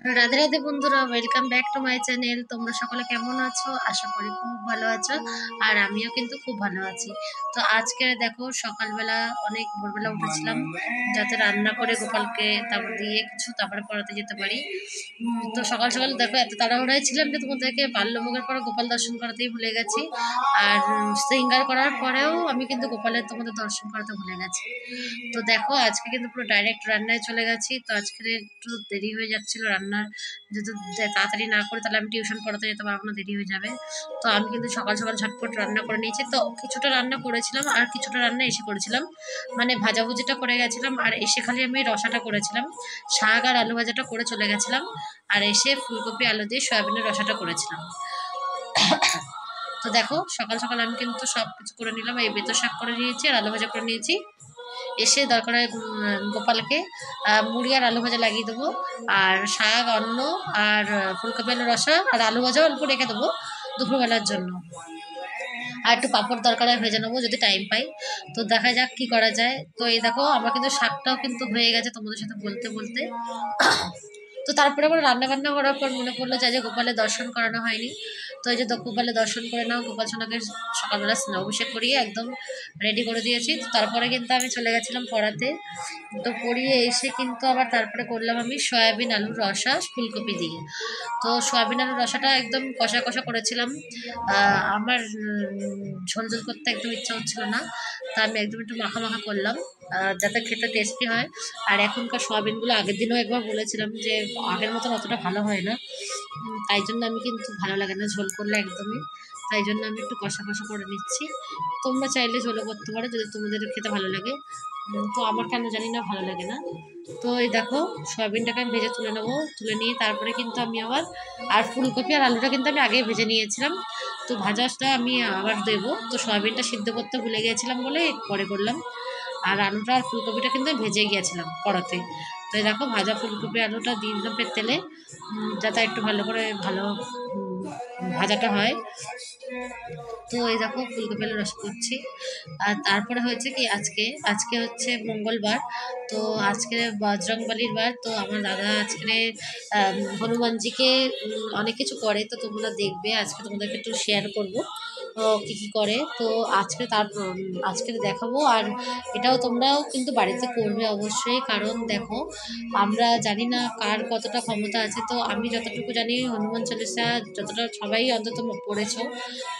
রাধে রাধে বন্ধুরা, welcome back to my channel. তোমরা সকলে কেমন আছো? আশা করি খুব ভালো আছো। আর আমিও কিন্তু খুব ভালো আছি। তো আজকে দেখো, সকালবেলা অনেক ভোরবেলা উঠেছিলাম যাতে রান্না করে গোপালকে তারপর দিয়ে কিছু তারপরে পড়াতে যেতে পারি। তো সকাল সকাল দেখো এত তাড়াহুড়ায় ছিলাম যে তোমাদেরকে বাল্যভোগের পরে গোপাল দর্শন করাতেই ভুলে গেছি। আর শৃঙ্গার করার পরেও আমি কিন্তু গোপালের তোমাদের দর্শন করাতে ভুলে গেছি। তো দেখো আজকে কিন্তু পুরো ডাইরেক্ট রান্নায় চলে গেছি। তো আজকে একটু দেরি হয়ে যাচ্ছিল রান্নার, যদি তাড়াতাড়ি না করে তাহলে আমি টিউশন পড়াতে যেতে পারবো না, দেরি হয়ে যাবে। তো আমি কিন্তু সকাল সকাল ঝটপট রান্না করে নিয়েছি। তো কিছুটা রান্না করেছিলাম আর কিছুটা রান্না এসে করেছিলাম, মানে ভাজাভুজিটা করে গেছিলাম আর এসে খালি আমি রসাটা করেছিলাম। শাক আর আলু ভাজাটা করে চলে গেছিলাম আর এসে ফুলকপি আলু দিয়ে সয়াবিনের রসাটা করেছিলাম। তো দেখো সকাল সকাল আমি কিন্তু সব কিছু করে নিলাম, এই বেতো শাক করে নিয়েছি আর আলু ভাজা করে নিয়েছি। এসে দরকার হয় গোপালকে মুড়ি আর আলু ভাজা লাগিয়ে দেবো, আর শাক অন্ন আর ফুলকপি আলু রসা আর আলু ভাজাও অল্প রেখে দেবো দুপুরবেলার জন্য। আর একটু পাঁপড় দরকার হয় ভেজে নেবো যদি টাইম পাই। তো দেখা যাক কি করা যায়। তো এই দেখো আমার কিন্তু শাকটাও কিন্তু হয়ে গেছে তোমাদের সাথে বলতে বলতে। তো তারপরে আবার রান্না বান্না করার পর মনে পড়লো যে আজ গোপালের দর্শন করানো হয়নি। তো এই যে গোপালের দর্শন করে নাও, গোপাল সোনাকে সকালবেলা স্নান অভিষেক করিয়ে একদম রেডি করে দিয়েছি। তো তারপরে কিন্তু আমি চলে গেছিলাম পড়াতে। তো পড়িয়ে এসে কিন্তু আবার তারপরে করলাম আমি সয়াবিন আলুর রসা ফুলকপি দিয়ে। তো সয়াবিন আলুর রসাটা একদম কষা কষা করেছিলাম। আমার ঝোল ঝোল করতে একদম ইচ্ছা হচ্ছিল না, তা আমি একদম একটু মাখা মাখা করলাম যাতে খেতে টেস্টি হয়। আর এখনকার সয়াবিনগুলো আগের দিনও একবার বলেছিলাম যে আগের মতন অতটা ভালো হয় না, তাই জন্য আমি কিন্তু ভালো লাগে না ঝোল করলে একদমই। তাই জন্য আমি একটু কষা কষা করে নিচ্ছি। তোমরা চাইলে ঝোলও করতে পারো যদি তোমাদের খেতে ভালো লাগে। তো আমার কেন জানি না ভালো লাগে না। তো এই দেখো সয়াবিনটাকে আমি ভেজে তুলে নেবো, তুলে নিয়ে তারপরে কিন্তু আমি আবার আর ফুলকপি আর আলুটা কিন্তু আমি আগেই ভেজে নিয়েছিলাম। তো ভাজাটা আমি আবার দেবো। তো সয়াবিনটা সিদ্ধ করতে ভুলে গিয়েছিলাম বলে পরে করলাম। আর আলুটা আর ফুলকপিটা কিন্তু আমি ভেজে গিয়েছিলাম কড়াতে। তো এই দেখো ভাজা ফুলকপি আলুটা দিয়ে দিলাম তেলে, যাতে একটু ভালো করে ভাজাটা হয়। তো এই দেখো ফুলকপি আলু রস করছি। আর তারপরে হয়েছে কি, আজকে আজকে হচ্ছে মঙ্গলবার। তো আজকে বজরংবলির বার। তো আমার দাদা আজকে হনুমানজিকে অনেক কিছু করে, তো তোমরা দেখবে আজকে তোমাদেরকে একটু শেয়ার করবো কি কি করে। তো আজকে আজকে দেখাবো। আর এটাও তোমরাও কিন্তু বাড়িতে করবে অবশ্যই, কারণ দেখো আমরা জানি না কার কতটা ক্ষমতা আছে। তো আমি যতটুকু জানি হনুমান চল্লিশা যতটা সবাই অন্তত পড়েছো,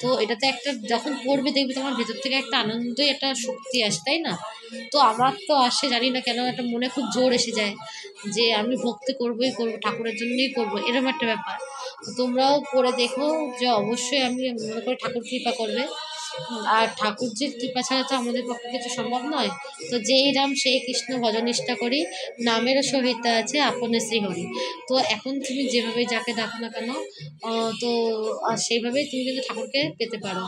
তো এটাতে একটা যখন পড়বে দেখবে তোমার ভেতর থেকে একটা আনন্দই একটা শক্তি আসে, তাই না? তো আমার তো আসে জানি না কেন, একটা মনে খুব জোর এসে যায় যে আমি ভক্তি করবোই করবো, ঠাকুরের জন্যই করবো, এরকম একটা ব্যাপার। তো তোমরাও পড়ে দেখো যে অবশ্যই আমি মনে করি ঠাকুর কৃপা করবে। আর ঠাকুর যে কৃপা ছাড়া তো আমাদের পক্ষে কিছু সম্ভব নয়। তো যেই রাম সেই কৃষ্ণ ভজনিষ্ঠা করি, নামেরও সহিত আছে আপনে শ্রীহরি। তো এখন তুমি যেভাবে যাকে ডাকো না কেন, তো সেইভাবেই তুমি কিন্তু ঠাকুরকে পেতে পারো।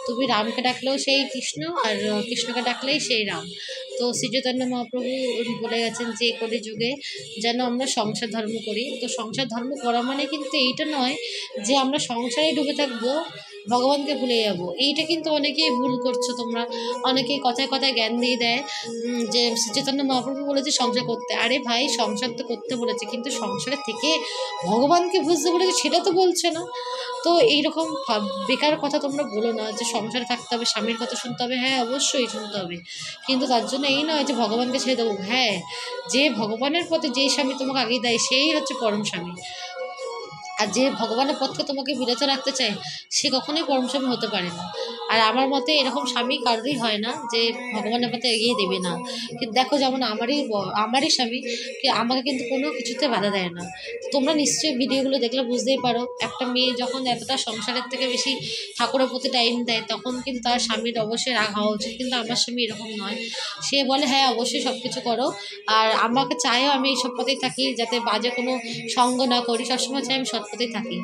তুমি রামকে ডাকলেও সেই কৃষ্ণ, আর কৃষ্ণকে ডাকলেই সেই রাম। তো শ্রীচৈতন্য মহাপ্রভু বলে গেছেন যে কলি যুগে যেন আমরা সংসার ধর্ম করি। তো সংসার ধর্ম করা মানে কিন্তু এইটা নয় যে আমরা সংসারেই ডুবে থাকবো, ভগবানকে ভুলে যাবো। এইটা কিন্তু অনেকেই ভুল করছো তোমরা। অনেকেই কথায় কথায় জ্ঞান দিয়ে দেয় যে চৈতন্য মহাপ্রভু বলেছে সংসার করতে। আরে ভাই, সংসার তো করতে বলেছে, কিন্তু সংসারের থেকে ভগবানকে বুঝতে বলেছে সেটা তো বলছে না। তো এইরকম বেকার কথা তোমরা বলো না যে সংসারে থাকতে হবে, স্বামীর কথা শুনতে হবে। হ্যাঁ অবশ্যই শুনতে হবে, কিন্তু তার জন্য এই নয় যে ভগবানকে ছেড়ে দেবো। হ্যাঁ, যে ভগবানের পথে যেই স্বামী তোমাকে আগে দেয় সেই হচ্ছে পরম স্বামী। আর যে ভগবানের পথকে তোমাকে বিরত রাখতে চায় সে কখনোই পরম স্বামী হতে পারে না। আর আমার মতে এরকম স্বামী কারোরই হয় না যে ভগবানের পথে এগিয়ে দেবে না। কিন্তু দেখো যেমন আমারই স্বামী আমাকে কিন্তু কোনো কিছুতে বাধা দেয় না। তোমরা নিশ্চয়ই ভিডিওগুলো দেখলে বুঝতেই পারো, একটা মেয়ে যখন এতটা সংসারের থেকে বেশি ঠাকুরের প্রতি টাইম দেয় তখন কিন্তু তার স্বামীর অবশ্যই রাগ হওয়া উচিত। কিন্তু আমার স্বামী এরকম নয়, সে বলে হ্যাঁ অবশ্যই সব কিছু করো। আর আমাকে চায়ও আমি এই সব পথেই থাকি, যাতে বাজে কোনো সঙ্গ না করি, সবসময় চাই আমি সৎ পথেই থাকি।